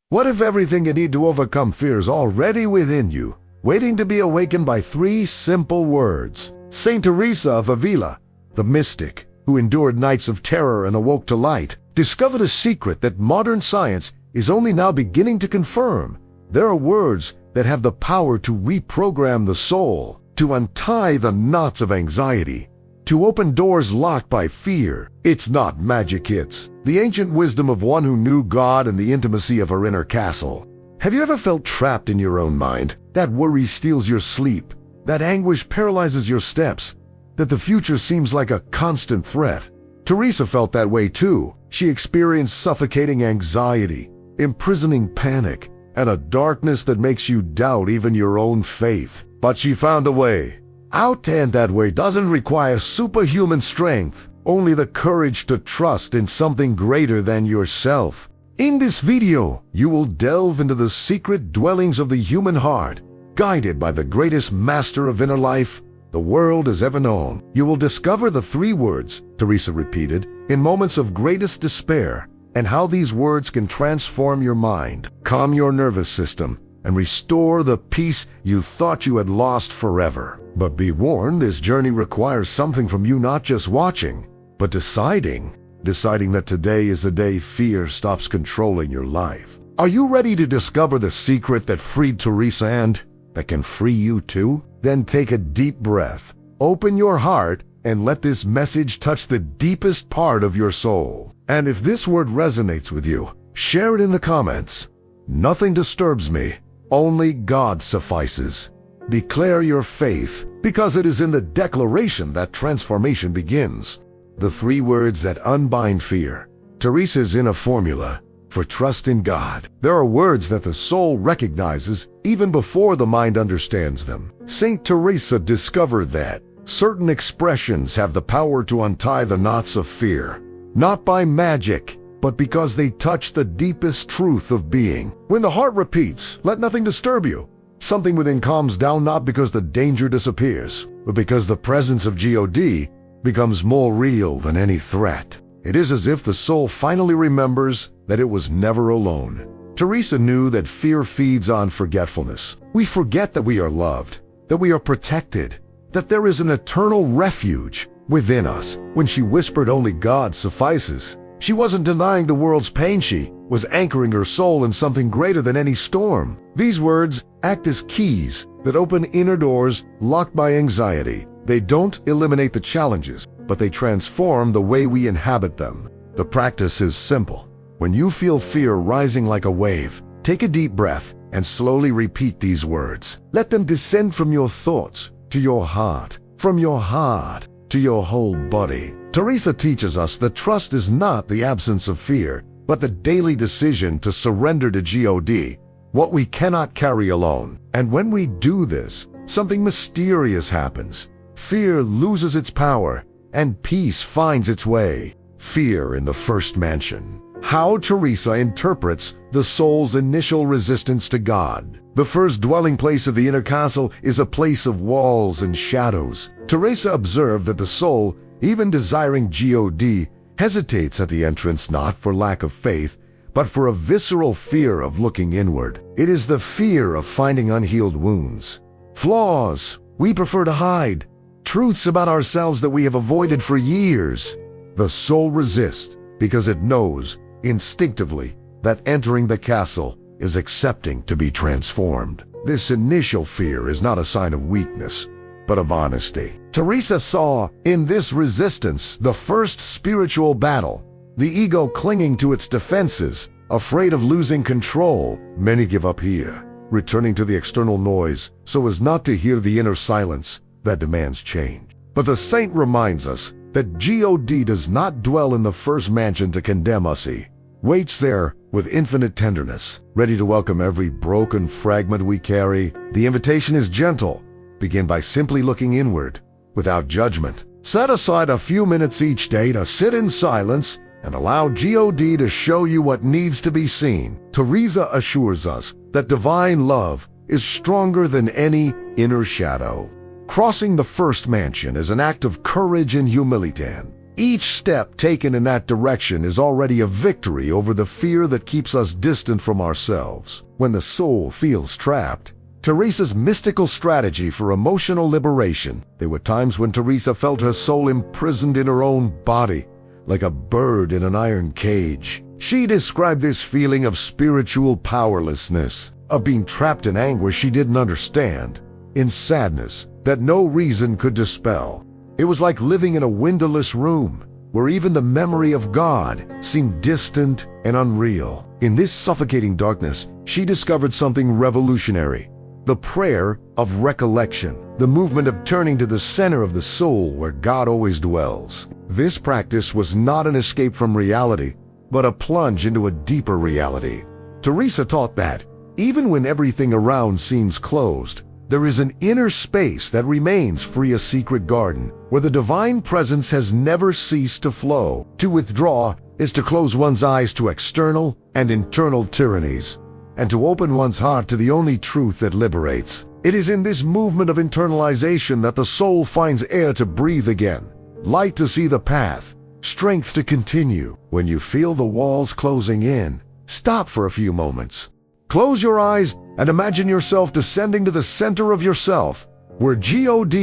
What if everything you need to overcome fear is already within you, waiting to be awakened by 3 simple words? Saint Teresa of Avila, the mystic who endured nights of terror and awoke to light, discovered a secret that modern science is only now beginning to confirm. There are words that have the power to reprogram the soul, to untie the knots of anxiety, to open doors locked by fear. It's not magic, it's the ancient wisdom of one who knew God and the intimacy of her inner castle. Have you ever felt trapped in your own mind? That worry steals your sleep, that anguish paralyzes your steps, that the future seems like a constant threat. Teresa felt that way too. She experienced suffocating anxiety, imprisoning panic, and a darkness that makes you doubt even your own faith. But she found a way out, and that way doesn't require superhuman strength, only the courage to trust in something greater than yourself. In this video, you will delve into the secret dwellings of the human heart, guided by the greatest master of inner life the world has ever known. You will discover the 3 words Teresa repeated in moments of greatest despair, and how these words can transform your mind, calm your nervous system, and restore the peace you thought you had lost forever. But be warned, this journey requires something from you, not just watching, but deciding that today is the day fear stops controlling your life. Are you ready to discover the secret that freed Teresa and that can free you too? Then take a deep breath, open your heart, and let this message touch the deepest part of your soul. And if this word resonates with you, share it in the comments. Nothing disturbs me, only God suffices. Declare your faith, because it is in the declaration that transformation begins. The 3 words that unbind fear. Teresa's inner formula for trust in God. There are words that the soul recognizes even before the mind understands them. Saint Teresa discovered that certain expressions have the power to untie the knots of fear, not by magic, but because they touch the deepest truth of being. When the heart repeats, "Let nothing disturb you," something within calms down, not because the danger disappears, but because the presence of God becomes more real than any threat. It is as if the soul finally remembers that it was never alone. Teresa knew that fear feeds on forgetfulness. We forget that we are loved, that we are protected, that there is an eternal refuge within us. When she whispered, "Only God suffices," she wasn't denying the world's pain. She was anchoring her soul in something greater than any storm. These words act as keys that open inner doors locked by anxiety. They don't eliminate the challenges, but they transform the way we inhabit them. The practice is simple. When you feel fear rising like a wave, take a deep breath and slowly repeat these words. Let them descend from your thoughts to your heart, from your heart to your whole body. Teresa teaches us that trust is not the absence of fear, but the daily decision to surrender to God, what we cannot carry alone. And when we do this, something mysterious happens. Fear loses its power, and peace finds its way. Fear in the first mansion. How Teresa interprets the soul's initial resistance to God. The first dwelling place of the inner castle is a place of walls and shadows. Teresa observed that the soul, even desiring God, hesitates at the entrance, not for lack of faith, but for a visceral fear of looking inward. It is the fear of finding unhealed wounds, flaws we prefer to hide, truths about ourselves that we have avoided for years. The soul resists because it knows instinctively that entering the castle is accepting to be transformed. This initial fear is not a sign of weakness, but of honesty. Teresa saw in this resistance the first spiritual battle, the ego clinging to its defenses, afraid of losing control. Many give up here, returning to the external noise so as not to hear the inner silence that demands change. But the saint reminds us that God does not dwell in the first mansion to condemn us. He waits there with infinite tenderness, ready to welcome every broken fragment we carry. The invitation is gentle. Begin by simply looking inward, without judgment. Set aside a few minutes each day to sit in silence and allow God to show you what needs to be seen. Teresa assures us that divine love is stronger than any inner shadow. Crossing the first mansion is an act of courage and humility. Each step taken in that direction is already a victory over the fear that keeps us distant from ourselves. When the soul feels trapped, Teresa's mystical strategy for emotional liberation. There were times when Teresa felt her soul imprisoned in her own body, like a bird in an iron cage. She described this feeling of spiritual powerlessness, of being trapped in anguish she didn't understand, in sadness that no reason could dispel. It was like living in a windowless room, where even the memory of God seemed distant and unreal. In this suffocating darkness, she discovered something revolutionary: the prayer of recollection, the movement of turning to the center of the soul where God always dwells. This practice was not an escape from reality, but a plunge into a deeper reality. Teresa taught that, even when everything around seems closed, there is an inner space that remains free, a secret garden, where the divine presence has never ceased to flow. To withdraw is to close one's eyes to external and internal tyrannies, and to open one's heart to the only truth that liberates. It is in this movement of internalization that the soul finds air to breathe again, light to see the path, strength to continue. When you feel the walls closing in, stop for a few moments. Close your eyes and imagine yourself descending to the center of yourself, where God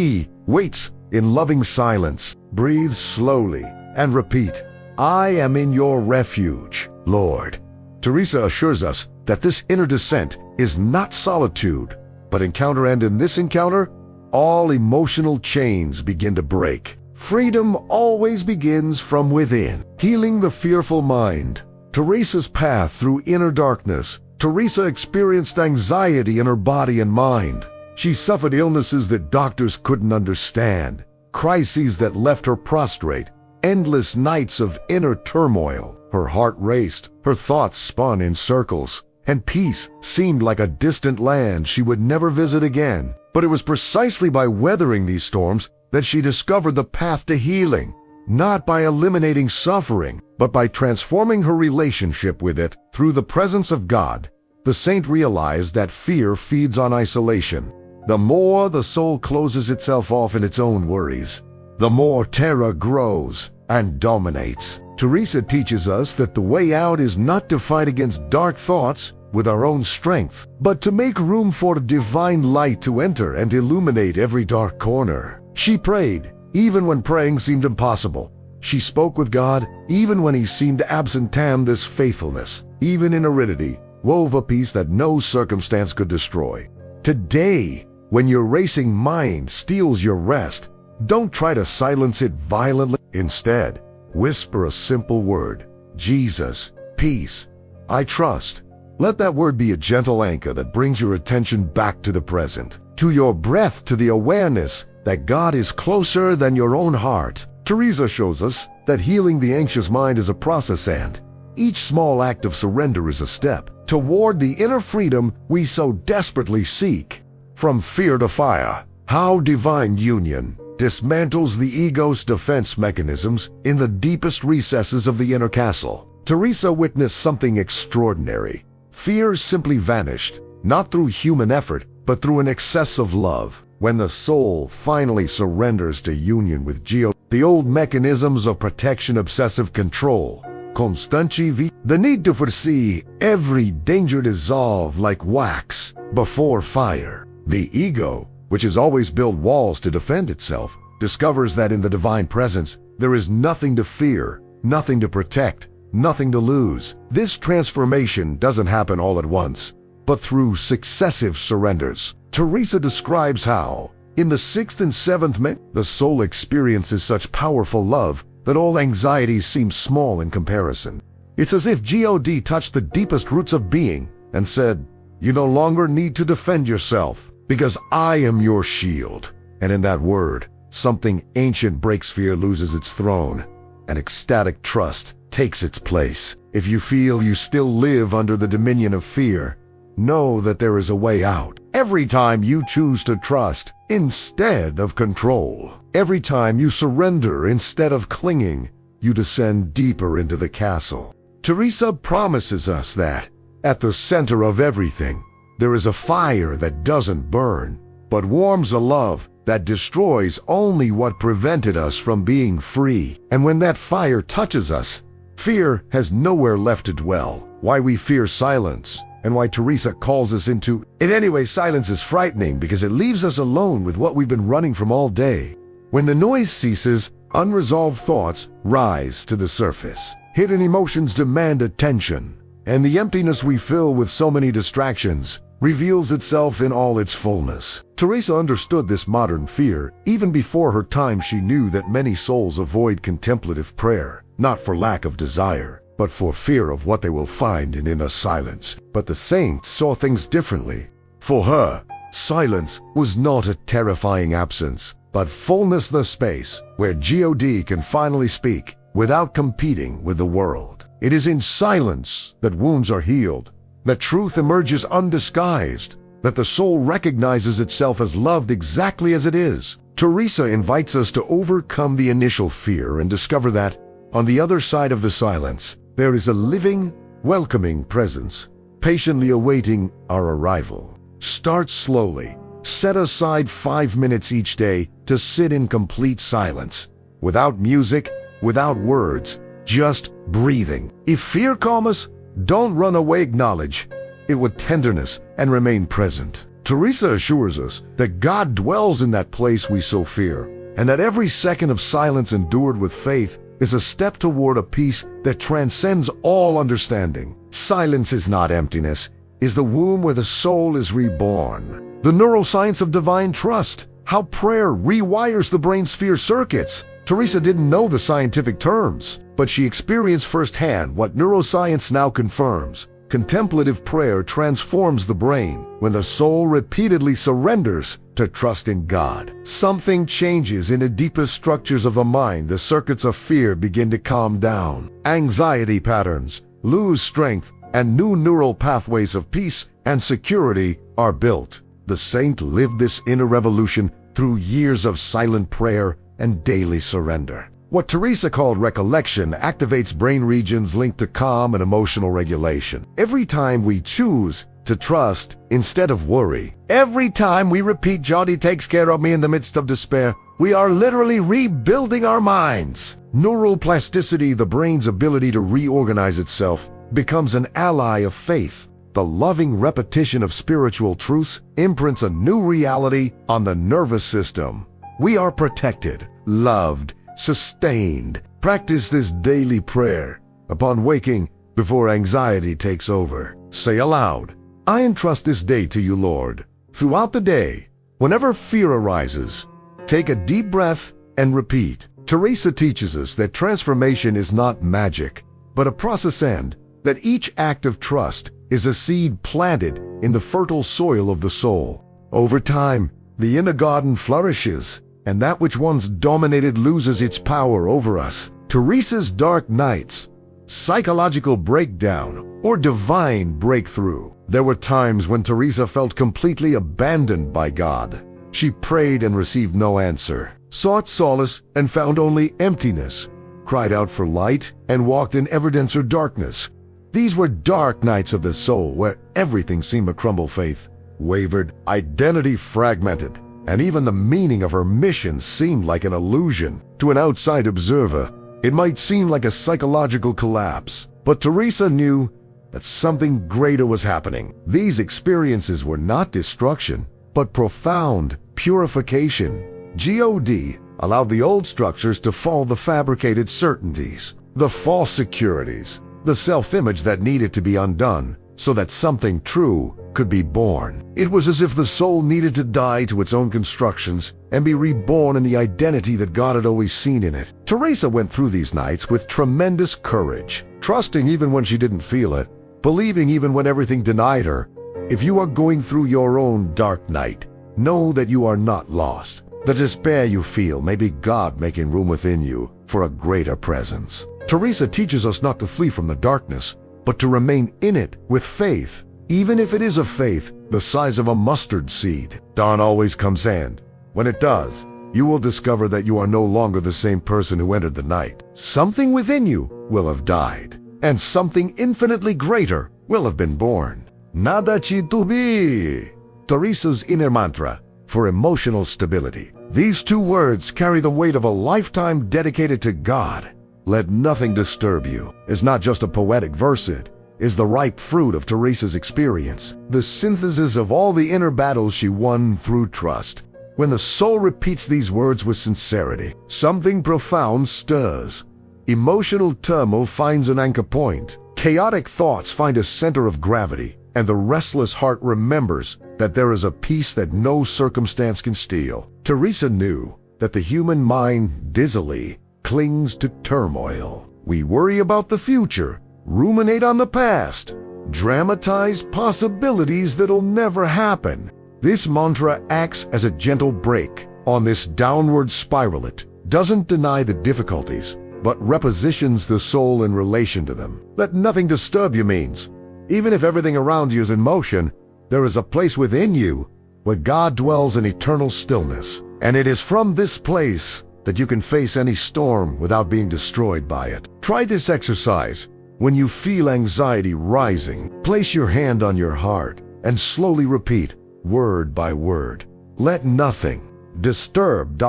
waits in loving silence. Breathe slowly and repeat, "I am in your refuge, Lord." Teresa assures us that this inner descent is not solitude, but encounter, and in this encounter, all emotional chains begin to break. Freedom always begins from within. Healing the fearful mind. Teresa's path through inner darkness. Teresa experienced anxiety in her body and mind. She suffered illnesses that doctors couldn't understand, crises that left her prostrate, endless nights of inner turmoil. Her heart raced, her thoughts spun in circles, and peace seemed like a distant land she would never visit again. But it was precisely by weathering these storms that she discovered the path to healing, not by eliminating suffering, but by transforming her relationship with it through the presence of God. The saint realized that fear feeds on isolation. The more the soul closes itself off in its own worries, the more terror grows and dominates. Teresa teaches us that the way out is not to fight against dark thoughts with our own strength, but to make room for divine light to enter and illuminate every dark corner. She prayed, even when praying seemed impossible. She spoke with God, even when he seemed absent. This faithfulness, even in aridity, wove a peace that no circumstance could destroy. Today, when your racing mind steals your rest, don't try to silence it violently. Instead, whisper a simple word: Jesus, peace, I trust. Let that word be a gentle anchor that brings your attention back to the present, to your breath, to the awareness that God is closer than your own heart. Teresa shows us that healing the anxious mind is a process, and each small act of surrender is a step toward the inner freedom we so desperately seek. From fear to fire, how divine union dismantles the ego's defense mechanisms in the deepest recesses of the inner castle. Teresa witnessed something extraordinary. Fear simply vanished, not through human effort, but through an excess of love. When the soul finally surrenders to union with God, the old mechanisms of protection, obsessive control, the need to foresee every danger dissolve like wax before fire. The ego, which has always built walls to defend itself, discovers that in the divine presence there is nothing to fear, nothing to protect, nothing to lose. This transformation doesn't happen all at once, but through successive surrenders. Teresa describes how, in the 6th and 7th the soul experiences such powerful love that all anxieties seem small in comparison. It's as if God touched the deepest roots of being and said, "You no longer need to defend yourself, because I am your shield." And in that word, something ancient breaks. Fear loses its throne, and ecstatic trust takes its place. If you feel you still live under the dominion of fear, know that there is a way out. Every time you choose to trust instead of control, every time you surrender instead of clinging, you descend deeper into the castle. Teresa promises us that, at the center of everything, there is a fire that doesn't burn, but warms a love that destroys only what prevented us from being free. And when that fire touches us, fear has nowhere left to dwell. Why we fear silence, and why Teresa calls us into it anyway. Silence is frightening because it leaves us alone with what we've been running from all day. When the noise ceases, unresolved thoughts rise to the surface. Hidden emotions demand attention, and the emptiness we fill with so many distractions reveals itself in all its fullness. Teresa understood this modern fear. Even before her time, she knew that many souls avoid contemplative prayer, not for lack of desire, but for fear of what they will find in inner silence. But the saints saw things differently. For her, silence was not a terrifying absence, but fullness, the space where God can finally speak without competing with the world. It is in silence that wounds are healed, that truth emerges undisguised, that the soul recognizes itself as loved exactly as it is. Teresa invites us to overcome the initial fear and discover that, on the other side of the silence, there is a living, welcoming presence, patiently awaiting our arrival. Start slowly. Set aside 5 minutes each day to sit in complete silence, without music, without words, just breathing. If fear comes us, don't run away. Acknowledge it with tenderness and remain present. Teresa assures us that God dwells in that place we so fear, and that every second of silence endured with faith is a step toward a peace that transcends all understanding. Silence is not emptiness, is the womb where the soul is reborn. The neuroscience of divine trust, how prayer rewires the brain's fear circuits. Teresa didn't know the scientific terms, but she experienced firsthand what neuroscience now confirms. Contemplative prayer transforms the brain when the soul repeatedly surrenders to trust in God. Something changes in the deepest structures of the mind. The circuits of fear begin to calm down. Anxiety patterns lose strength, and new neural pathways of peace and security are built. The saint lived this inner revolution through years of silent prayer and daily surrender. What Teresa called recollection activates brain regions linked to calm and emotional regulation. Every time we choose to trust instead of worry, every time we repeat, "Jody takes care of me," in the midst of despair, we are literally rebuilding our minds. Neural plasticity, the brain's ability to reorganize itself, becomes an ally of faith. The loving repetition of spiritual truths imprints a new reality on the nervous system. We are protected, loved, sustained. Practice this daily prayer. Upon waking, before anxiety takes over, say aloud, "I entrust this day to you, Lord." Throughout the day, whenever fear arises, take a deep breath and repeat. Teresa teaches us that transformation is not magic, but a process, and that each act of trust is a seed planted in the fertile soil of the soul. Over time, the inner garden flourishes, and that which once dominated loses its power over us. Teresa's dark nights, psychological breakdown, or divine breakthrough. There were times when Teresa felt completely abandoned by God. She prayed and received no answer, sought solace and found only emptiness, cried out for light and walked in ever denser darkness. These were dark nights of the soul where everything seemed to crumble. Faith wavered, identity fragmented, and even the meaning of her mission seemed like an illusion. To an outside observer, it might seem like a psychological collapse, but Teresa knew that something greater was happening. These experiences were not destruction, but profound purification. God allowed the old structures to fall, the fabricated certainties, the false securities, the self-image that needed to be undone so that something true could be born. It was as if the soul needed to die to its own constructions and be reborn in the identity that God had always seen in it. Teresa went through these nights with tremendous courage, trusting even when she didn't feel it, believing even when everything denied her. If you are going through your own dark night, know that you are not lost. The despair you feel may be God making room within you for a greater presence. Teresa teaches us not to flee from the darkness, but to remain in it with faith, even if it is a faith the size of a mustard seed. Dawn always comes, and when it does, you will discover that you are no longer the same person who entered the night. Something within you will have died, and something infinitely greater will have been born. Nada ci tubi. Teresa's inner mantra, for emotional stability. These two words carry the weight of a lifetime dedicated to God. Let nothing disturb you is not just a poetic verse, it is the ripe fruit of Teresa's experience, the synthesis of all the inner battles she won through trust. When the soul repeats these words with sincerity, something profound stirs. Emotional turmoil finds an anchor point. Chaotic thoughts find a center of gravity, and the restless heart remembers that there is a peace that no circumstance can steal. Teresa knew that the human mind dizzily clings to turmoil. We worry about the future, ruminate on the past, dramatize possibilities that'll never happen. This mantra acts as a gentle brake on this downward spiral. It doesn't deny the difficulties, but repositions the soul in relation to them. Let nothing disturb you means, even if everything around you is in motion, there is a place within you where God dwells in eternal stillness. And it is from this place that you can face any storm without being destroyed by it. Try this exercise. When you feel anxiety rising, place your hand on your heart and slowly repeat, word by word, let nothing disturb ...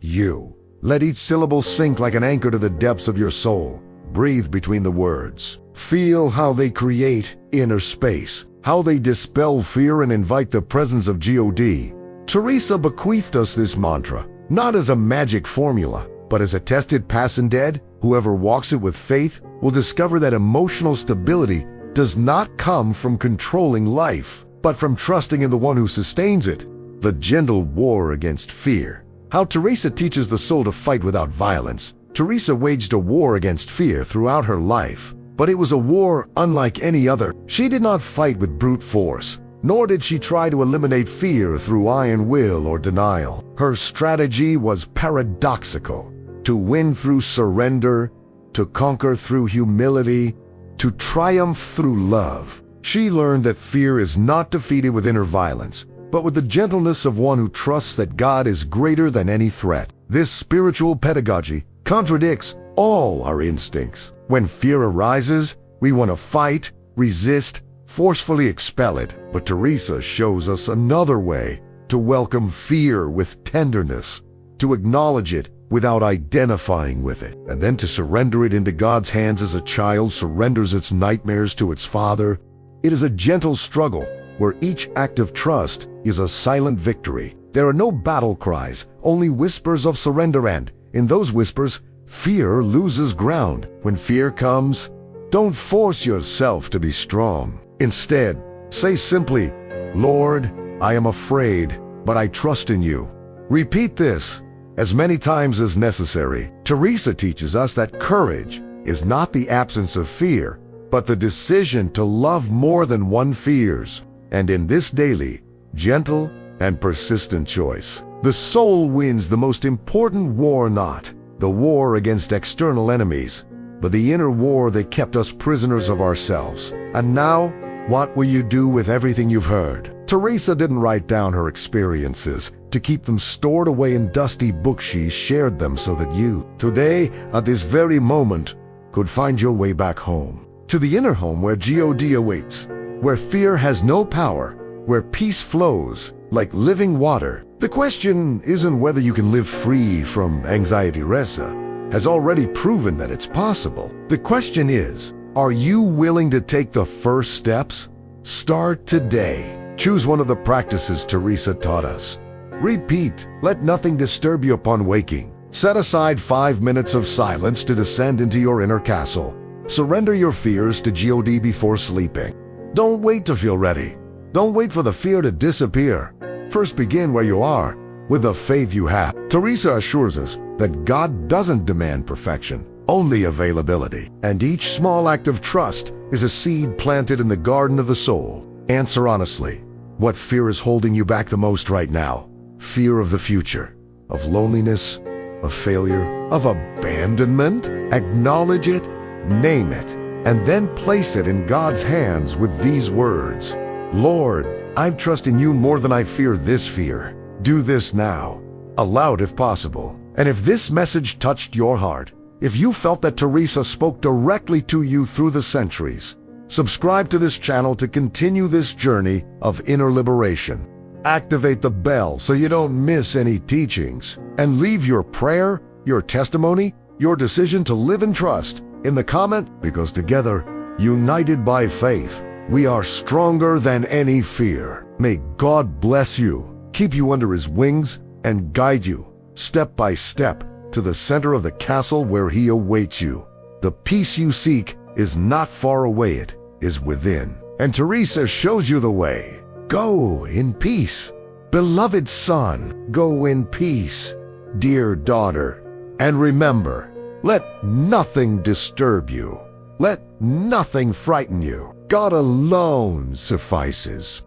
you. Let each syllable sink like an anchor to the depths of your soul. Breathe between the words. Feel how they create inner space, how they dispel fear and invite the presence of God. Teresa bequeathed us this mantra, not as a magic formula, but as a tested pass and dead. Whoever walks it with faith will discover that emotional stability does not come from controlling life, but from trusting in the one who sustains it. The gentle war against fear. How Teresa teaches the soul to fight without violence. Teresa waged a war against fear throughout her life, but it was a war unlike any other. She did not fight with brute force, nor did she try to eliminate fear through iron will or denial. Her strategy was paradoxical: to win through surrender, to conquer through humility, to triumph through love. She learned that fear is not defeated with inner violence, but with the gentleness of one who trusts that God is greater than any threat. This spiritual pedagogy contradicts all our instincts. When fear arises, we want to fight, resist, forcefully expel it. But Teresa shows us another way to welcome fear with tenderness, to acknowledge it without identifying with it, and then to surrender it into God's hands as a child surrenders its nightmares to its father. It is a gentle struggle where each act of trust is a silent victory. There are no battle cries, only whispers of surrender, and in those whispers, fear loses ground. When fear comes, don't force yourself to be strong. Instead, say simply, Lord, I am afraid, but I trust in you. Repeat this as many times as necessary. Teresa teaches us that courage is not the absence of fear, but the decision to love more than one fears. And in this daily, gentle, and persistent choice, the soul wins the most important war, not the war against external enemies, but the inner war that kept us prisoners of ourselves. And now, what will you do with everything you've heard? Teresa didn't write down her experiences to keep them stored away in dusty books. She shared them so that you, today, at this very moment, could find your way back home. To the inner home where God awaits, where fear has no power, where peace flows like living water. The question isn't whether you can live free from anxiety. Teresa has already proven that it's possible. The question is, are you willing to take the first steps? Start today. Choose one of the practices Teresa taught us. Repeat, let nothing disturb you upon waking. Set aside 5 minutes of silence to descend into your inner castle. Surrender your fears to God before sleeping. Don't wait to feel ready. Don't wait for the fear to disappear. First begin where you are, with the faith you have. Teresa assures us that God doesn't demand perfection, only availability. And each small act of trust is a seed planted in the garden of the soul. Answer honestly, what fear is holding you back the most right now? Fear of the future, of loneliness, of failure, of abandonment? Acknowledge it, name it, and then place it in God's hands with these words. Lord, I trust in you more than I fear this fear. Do this now, aloud if possible. And if this message touched your heart, if you felt that Teresa spoke directly to you through the centuries, subscribe to this channel to continue this journey of inner liberation. Activate the bell so you don't miss any teachings. And leave your prayer, your testimony, your decision to live and trust in the comment, because together, united by faith, we are stronger than any fear. May God bless you, keep you under His wings, and guide you step by step to the center of the castle where He awaits you. The peace you seek is not far away, it is within. And Teresa shows you the way. Go in peace. Beloved son, go in peace. Dear daughter, and remember, let nothing disturb you. Let nothing frighten you. God alone suffices.